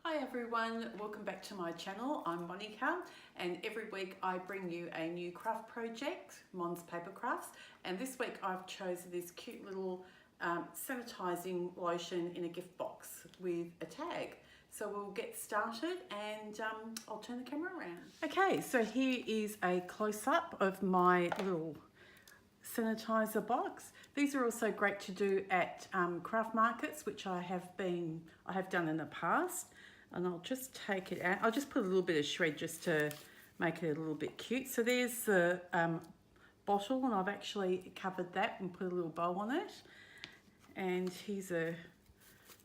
Hi everyone, welcome back to my channel. I'm Monica and every week I bring you a new craft project, Mon's Paper Crafts, and this week I've chosen this cute little sanitizing lotion in a gift box with a tag. So we'll get started and I'll turn the camera around. Okay, so here is a close-up of my little sanitizer box. These are also great to do at craft markets, which I have done in the past. And I'll just take it out. I'll just put a little bit of shred just to make it a little bit cute. So there's the bottle, and I've actually covered that and put a little bow on it. And here's a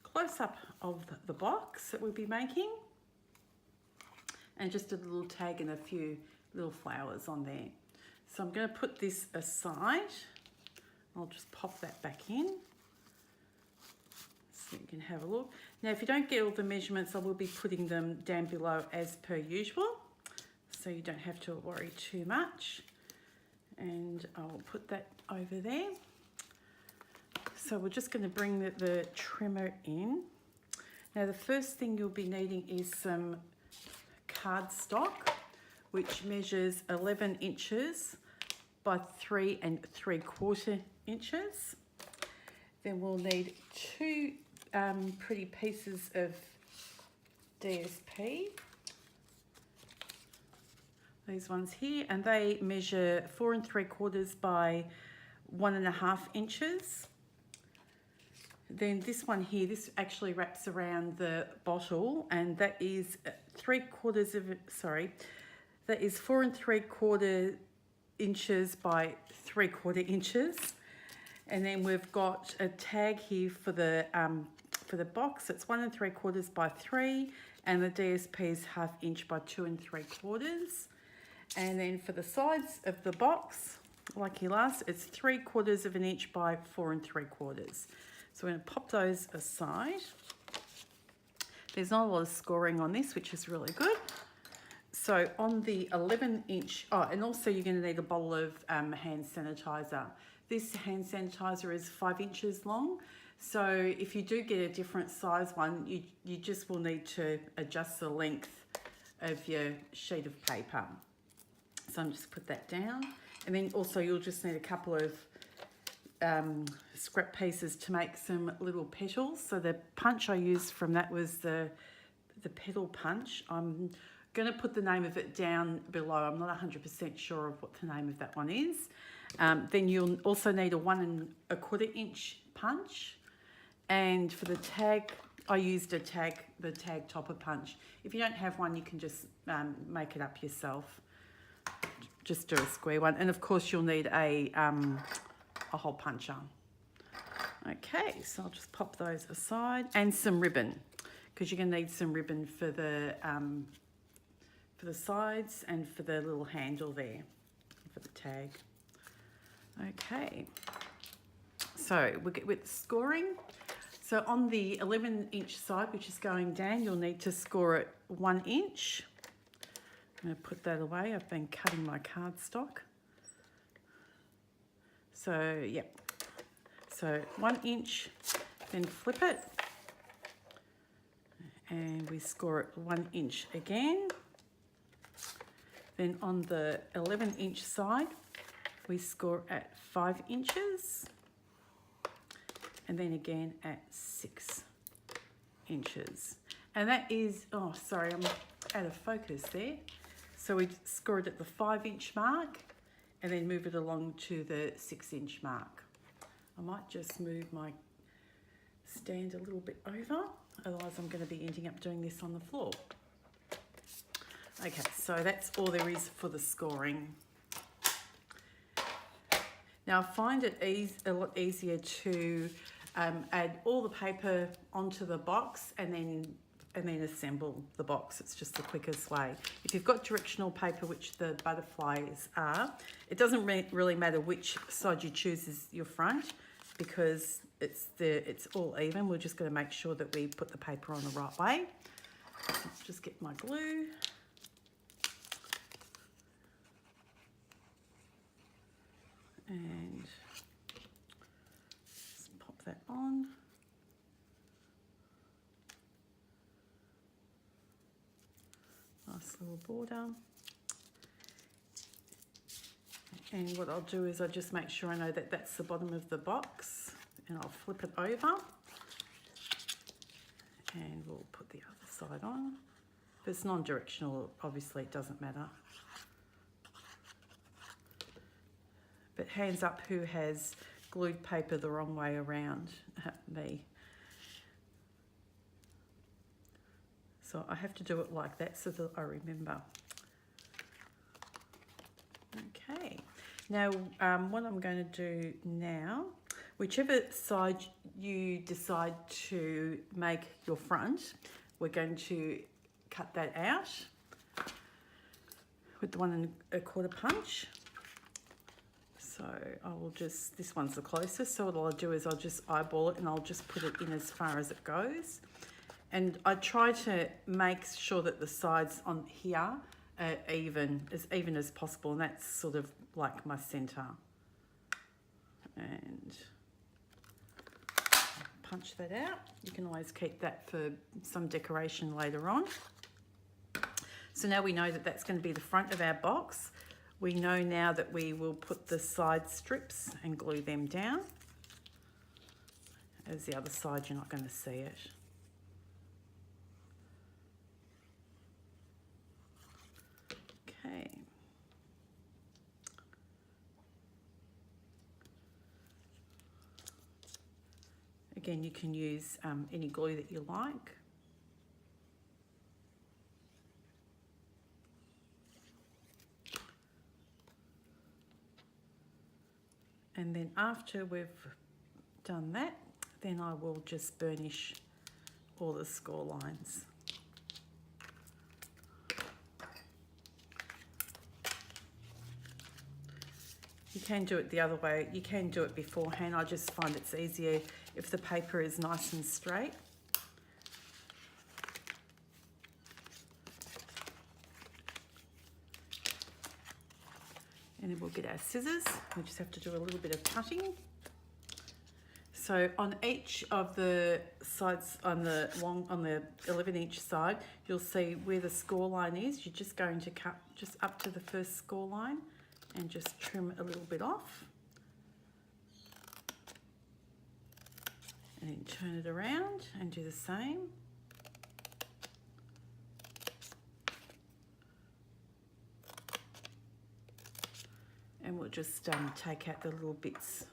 close-up of the box that we'll be making. And just a little tag and a few little flowers on there. So I'm going to put this aside. I'll just pop that back in so you can have a look. Now, if you don't get all the measurements, I will be putting them down below as per usual, so you don't have to worry too much. And I'll put that over there. So we're just going to bring the trimmer in. Now, the first thing you'll be needing is some cardstock, which measures 11 inches by 3 3/4 inches. Then we'll need two pretty pieces of DSP. These ones here, and they measure 4 3/4 by 1.5 inches. Then this one here, this actually wraps around the bottle, and that is 4 3/4 inches by 3/4 inches. And then we've got a tag here for the box. It's 1 3/4 by 3, and the DSP is 1/2 inch by 2 3/4. And then for the sides of the box, like your last, it's 3/4 of an inch by 4 3/4. So we're going to pop those aside. There's not a lot of scoring on this, which is really good. So on the 11 inch, and also you're going to need a bottle of hand sanitizer. This hand sanitizer is 5 inches long. So if you do get a different size one, you just will need to adjust the length of your sheet of paper. So I'm just put that down. And then also you'll just need a couple of scrap pieces to make some little petals. So the punch I used from that was the petal punch. I'm going to put the name of it down below. I'm not 100% sure of what the name of that one is. Then you'll also need a 1 1/4 inch punch. And for the tag, I used the tag topper punch. If you don't have one, you can just make it up yourself. Just do a square one. And of course you'll need a hole puncher. Okay, so I'll just pop those aside. And some ribbon, because you're going to need some ribbon for the sides and for the little handle there, for the tag. Okay, so we'll get with scoring. So on the 11 inch side, which is going down, you'll need to score it 1 inch. I'm going to put that away. I've been cutting my cardstock. So, yep. So 1 inch, then flip it. And we score it 1 inch again. Then on the 11 inch side, we score at 5 inches. And then again at 6 inches. And that is, oh, sorry, I'm out of focus there. So we score it at the 5 inch mark and then move it along to the 6 inch mark. I might just move my stand a little bit over, otherwise I'm going to be ending up doing this on the floor. Okay, so that's all there is for the scoring. Now I find it a lot easier to add all the paper onto the box and then assemble the box. It's just the quickest way. If you've got directional paper, which the butterflies are, it doesn't really matter which side you choose as your front, because it's all even. We're just going to make sure that we put the paper on the right way. Let's just get my glue. And just pop that on. little border. And what I'll do is I'll just make sure I know that that's the bottom of the box, and I'll flip it over and we'll put the other side on. If it's non-directional, obviously it doesn't matter. But hands up who has glued paper the wrong way around. Me. So I have to do it like that so that I remember. Okay, now what I'm going to do now, whichever side you decide to make your front, we're going to cut that out with the 1 1/4 punch. So I will just, this one's the closest, so what I'll do is I'll just eyeball it and I'll just put it in as far as it goes. And I try to make sure that the sides on here are even as possible, and that's sort of like my center. And punch that out. You can always keep that for some decoration later on. So now we know that that's going to be the front of our box. We know now that we will put the side strips and glue them down. As the other side, you're not going to see it. Okay. Again, you can use any glue that you like. And then after we've done that, then I will just burnish all the score lines. You can do it the other way. You can do it beforehand. I just find it's easier if the paper is nice and straight. And then we'll get our scissors. We just have to do a little bit of cutting. So on each of the sides, on the 11-inch side, you'll see where the score line is. You're just going to cut just up to the first score line and just trim a little bit off. And then turn it around and do the same. And we'll just take out the little bits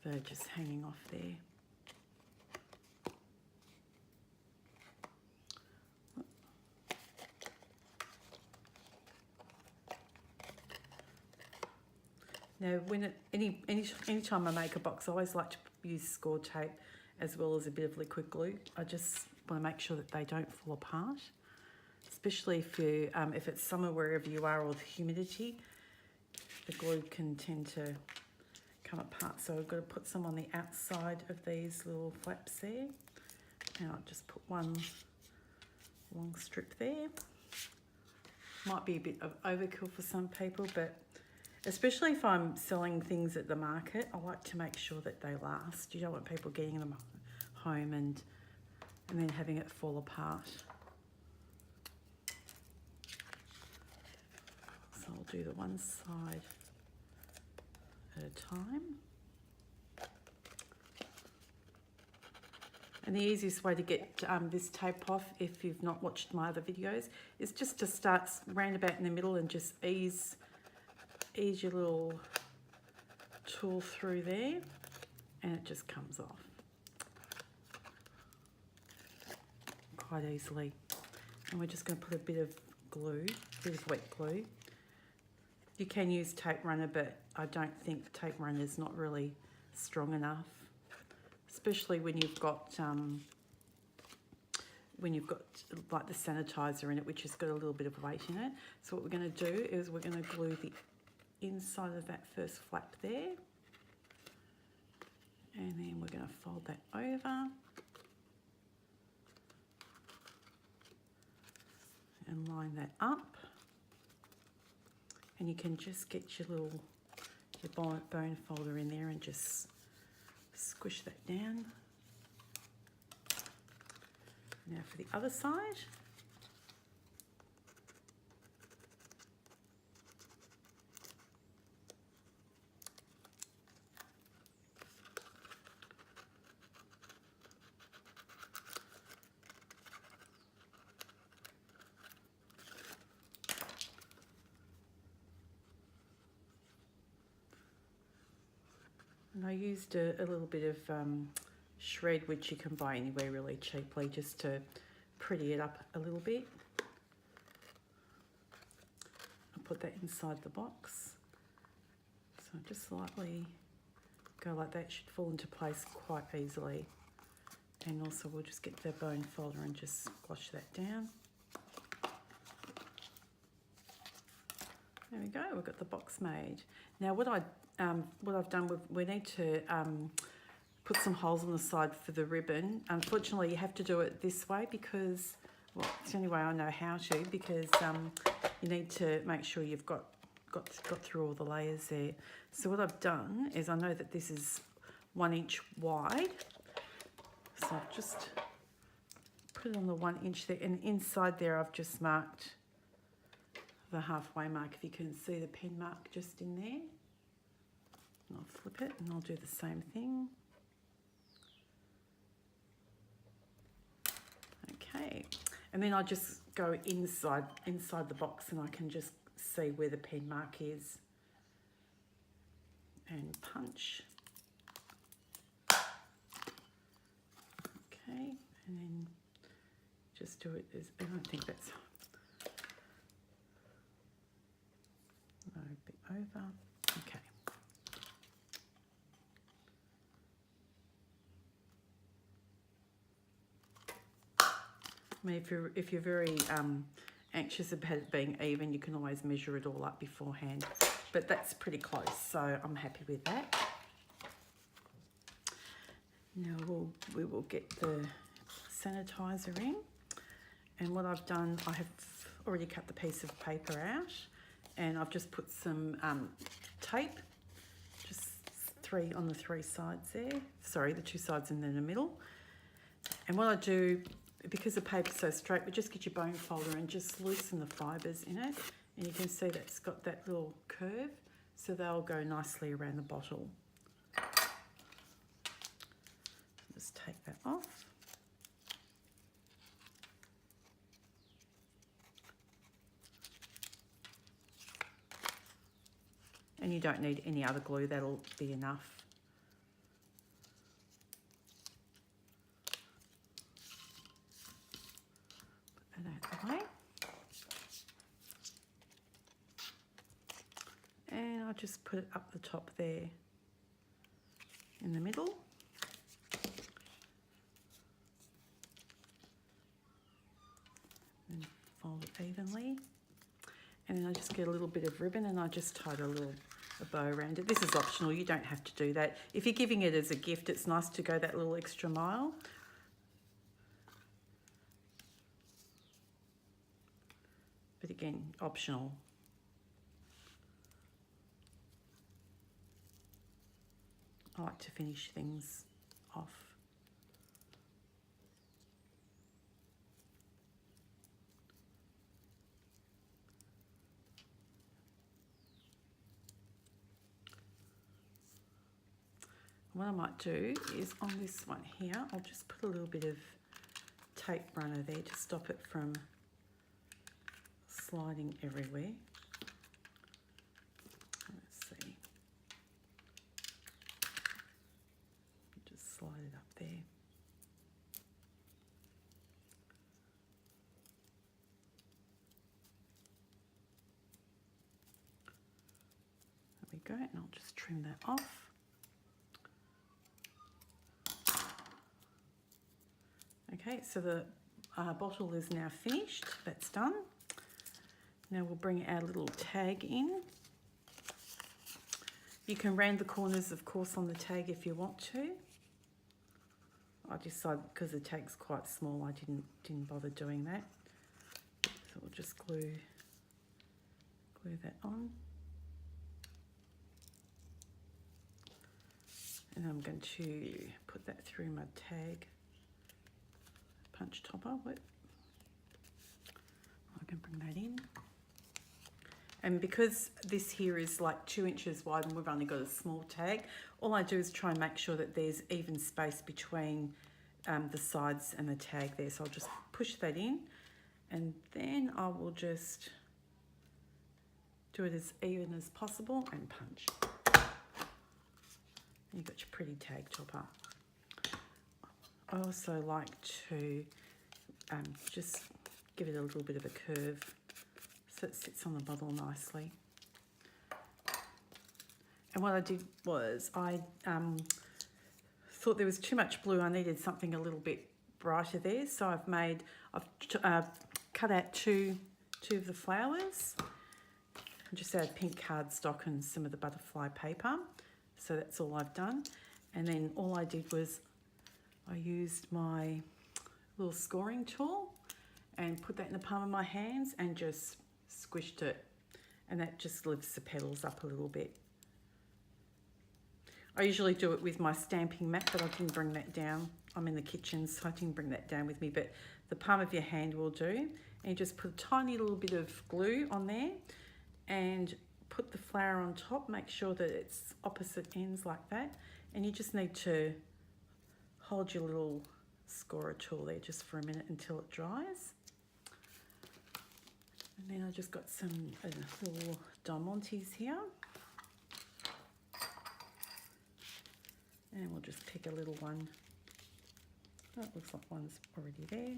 that are just hanging off there. Now, any time I make a box, I always like to use score tape as well as a bit of liquid glue. I just want to make sure that they don't fall apart, especially if it's summer wherever you are, or the humidity. The glue can tend to come apart, so I've got to put some on the outside of these little flaps there, and I'll just put one long strip there. Might be a bit of overkill for some people, but especially if I'm selling things at the market, I like to make sure that they last. You don't want people getting them home and then having it fall apart. So I'll do the one side at a time. And the easiest way to get this tape off, if you've not watched my other videos, is just to start round about in the middle and just ease your little tool through there, and it just comes off quite easily. And we're just going to put a bit of glue, a bit of wet glue. You can use tape runner, but I don't think tape runner is not really strong enough, especially when you've got like the sanitizer in it, which has got a little bit of weight in it. So what we're going to do is we're going to glue the inside of that first flap there, and then we're going to fold that over and line that up. And you can just get your bone folder in there and just squish that down. Now for the other side. And I used a little bit of shred, which you can buy anywhere really cheaply, just to pretty it up a little bit. I'll put that inside the box. So just slightly go like that, should fall into place quite easily. And also we'll just get the bone folder and just squash that down. There we go, we've got the box made. Now what I've done, we need to put some holes on the side for the ribbon. Unfortunately, you have to do it this way because, well, it's the only way I know how to, because you need to make sure you've got through all the layers there. So what I've done is, I know that this is 1 inch wide, so I've just put it on the 1 inch there, and inside there I've just marked the halfway mark. If you can see the pen mark just in there, and I'll flip it and I'll do the same thing. Okay, and then I just go inside the box, and I can just see where the pen mark is and punch. Okay, and then just do it as, I don't think that's, no, a bit over. Okay. I mean, if you're very anxious about it being even, you can always measure it all up beforehand, but that's pretty close, so I'm happy with that. Now we will get the sanitizer in, and what I've done, I have already cut the piece of paper out, and I've just put some tape, just 3 on the 3 sides there, sorry, the 2 sides and then the middle. And what I do, because the paper's so straight, but just get your bone folder and just loosen the fibres in it, and you can see that's got that little curve, so they'll go nicely around the bottle. Just take that off. And you don't need any other glue, that'll be enough. Put that out of the way. And I'll just put it up the top there in the middle. And fold it evenly. And then I just get a little bit of ribbon and I just tie a bow around it. This is optional, you don't have to do that. If you're giving it as a gift, it's nice to go that little extra mile. But again, optional. I like to finish things off. What I might do is on this one here, I'll just put a little bit of tape runner there to stop it from sliding everywhere. Let's see. Just slide it up there. There we go, and I'll just trim that off. Okay, so the bottle is now finished, that's done. Now we'll bring our little tag in. You can round the corners, of course, on the tag if you want to. I decided, because the tag's quite small, I didn't bother doing that. So we'll just glue that on. And I'm going to put that through my tag punch topper. I can bring that in. And because this here is like 2 inches wide and we've only got a small tag, all I do is try and make sure that there's even space between the sides and the tag there. So I'll just push that in, and then I will just do it as even as possible and punch. You've got your pretty tag topper. I also like to just give it a little bit of a curve so it sits on the bottle nicely. And what I did was I thought there was too much blue. I needed something a little bit brighter there, so I've cut out two of the flowers. I just add pink cardstock and some of the butterfly paper. So that's all I've done. And then all I did was I used my little scoring tool and put that in the palm of my hands and just squished it. And that just lifts the petals up a little bit. I usually do it with my stamping mat, but I didn't bring that down. I'm in the kitchen, so I didn't bring that down with me, but the palm of your hand will do. And you just put a tiny little bit of glue on there and put the flower on top. Make sure that it's opposite ends like that. And you just need to hold your little scorer tool there just for a minute until it dries. And then I just got some little diamantes here. And we'll just pick a little one. Oh, it looks like one's already there.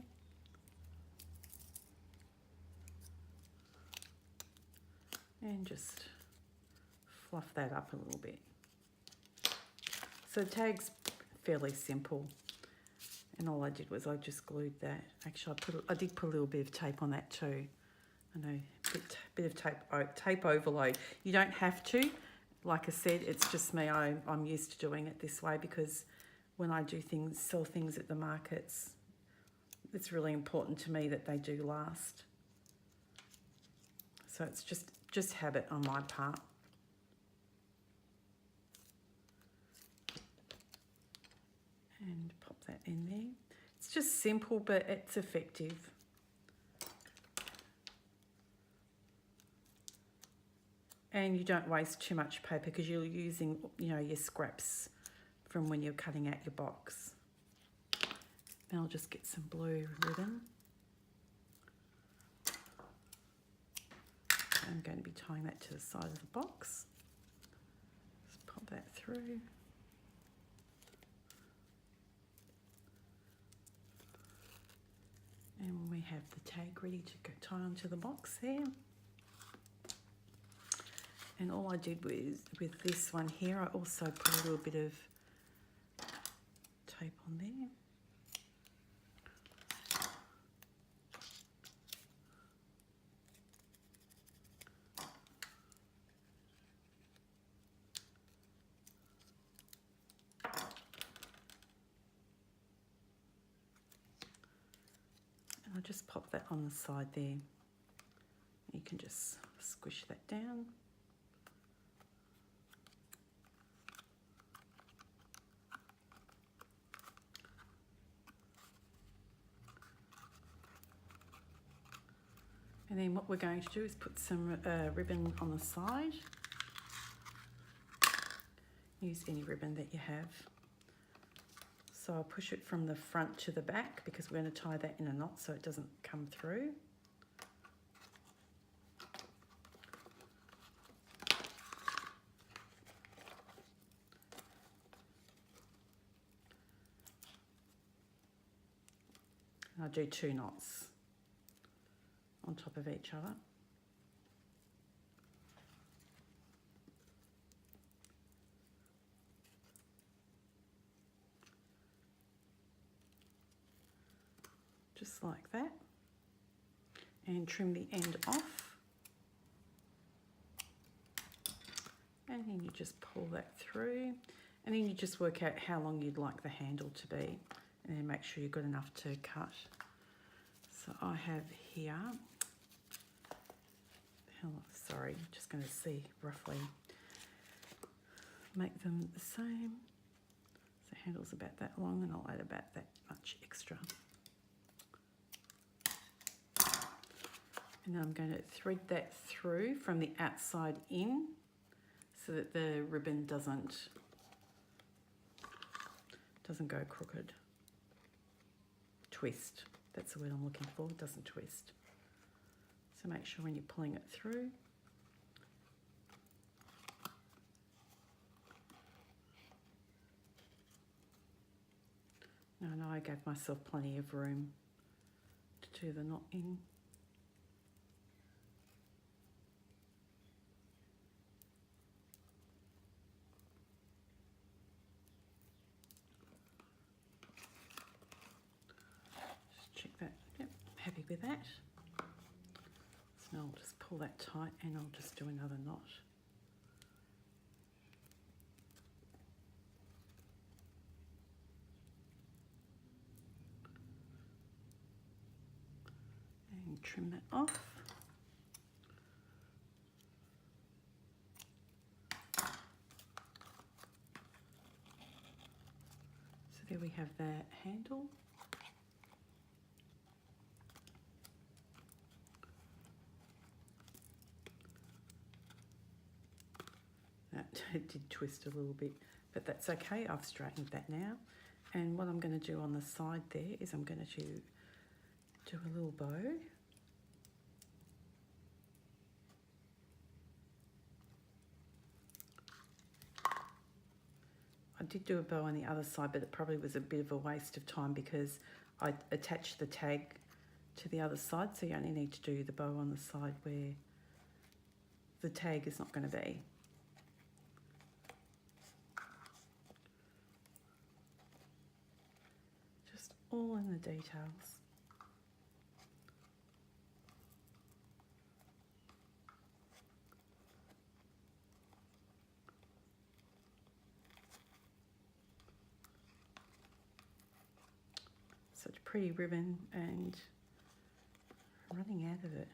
And just fluff that up a little bit. So the tag's fairly simple. And all I did was I just glued that. Actually, I did put a little bit of tape on that too. I know, bit of tape overload. You don't have to. Like I said, it's just me. I'm used to doing it this way because when I do things, sell things at the markets, it's really important to me that they do last. So it's just habit on my part. And pop that in there. It's just simple, but it's effective. And you don't waste too much paper because you're using, your scraps from when you're cutting out your box. Then I'll just get some blue ribbon. I'm going to be tying that to the side of the box. Just pop that through. And we have the tag ready to go tie onto the box there. And all I did with this one here, I also put a little bit of tape on there. And I'll just pop that on the side there. You can just squish that down. And then what we're going to do is put some ribbon on the side. Use any ribbon that you have. So I'll push it from the front to the back because we're going to tie that in a knot so it doesn't come through. And I'll do 2 knots on top of each other. Just like that. And trim the end off. And then you just pull that through. And then you just work out how long you'd like the handle to be. And then make sure you've got enough to cut. So I have here, sorry, I'm just going to see roughly, make them the same. So the handle's about that long and I'll add about that much extra. And I'm going to thread that through from the outside in so that the ribbon doesn't go crooked. Twist. That's the word I'm looking for. It doesn't twist. So make sure when you're pulling it through, No, I gave myself plenty of room to do the knot in. Just check that. Yep, happy with that. So now I'll just pull that tight and I'll just do another knot. And trim that off. So there we have that handle. That did twist a little bit, but that's okay. I've straightened that now. And what I'm going to do on the side there is I'm going to do a little bow. I did do a bow on the other side, but it probably was a bit of a waste of time because I attached the tag to the other side, so you only need to do the bow on the side where the tag is not going to be. Just all in the details. Such a pretty ribbon, and I'm running out of it.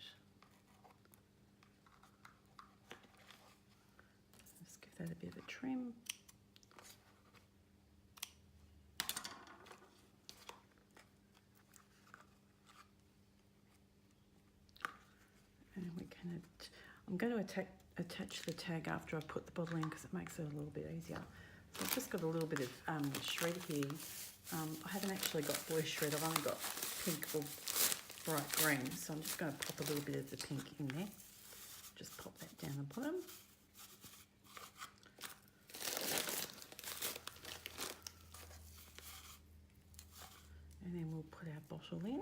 Just give that a bit of a trim. And we can, I'm going to attach the tag after I put the bottle in because it makes it a little bit easier. So I've just got a little bit of shred here. I haven't actually got blue shred, I've only got pink or bright green, so I'm just going to pop a little bit of the pink in there. Just pop that down the bottom. And then we'll put our bottle in.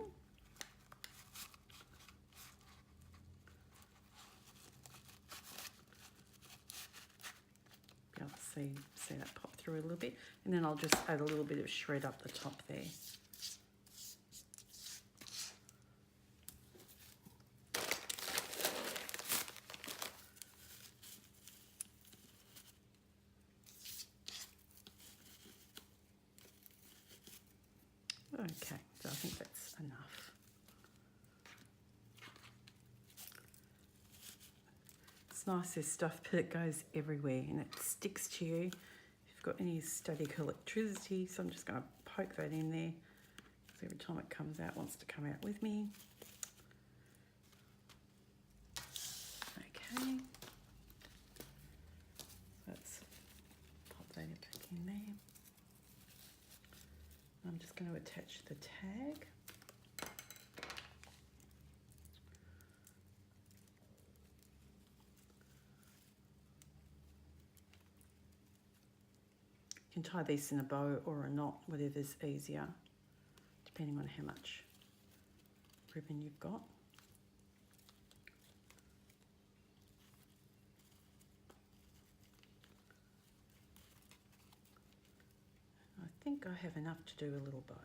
Be able to see that pop through a little bit, and then I'll just add a little bit of shred up the top there. Okay, so I think that's enough. It's nice, this stuff, but it goes everywhere and it sticks to you. If you've got any static electricity, so I'm just going to poke that in there, because every time it comes out, it wants to come out with me. Okay, let's pop that back in there. I'm just going to attach the tag. You can tie this in a bow or a knot, whatever's easier, depending on how much ribbon you've got. I think I have enough to do a little bow.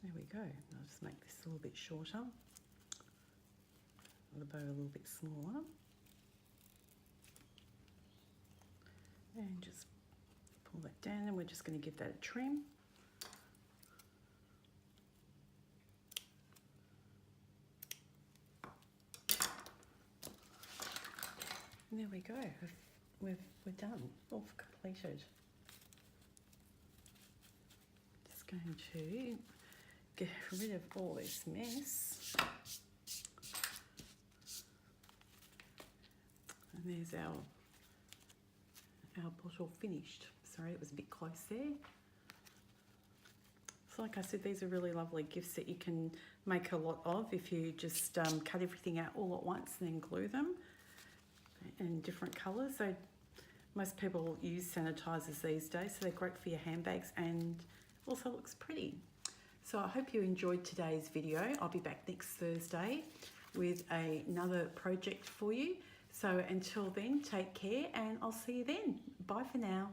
There we go. I'll just make this a little bit shorter, the bow a little bit smaller, and just pull that down, and we're just going to give that a trim. And there we go. We're done. All completed. Just going to get rid of all this mess. And there's our bottle finished. Sorry, it was a bit close there. So like I said, these are really lovely gifts that you can make a lot of if you just cut everything out all at once and then glue them in different colours. So most people use sanitizers these days, so they're great for your handbags and also looks pretty. So I hope you enjoyed today's video. I'll be back next Thursday with another project for you. So until then, take care and I'll see you then. Bye for now.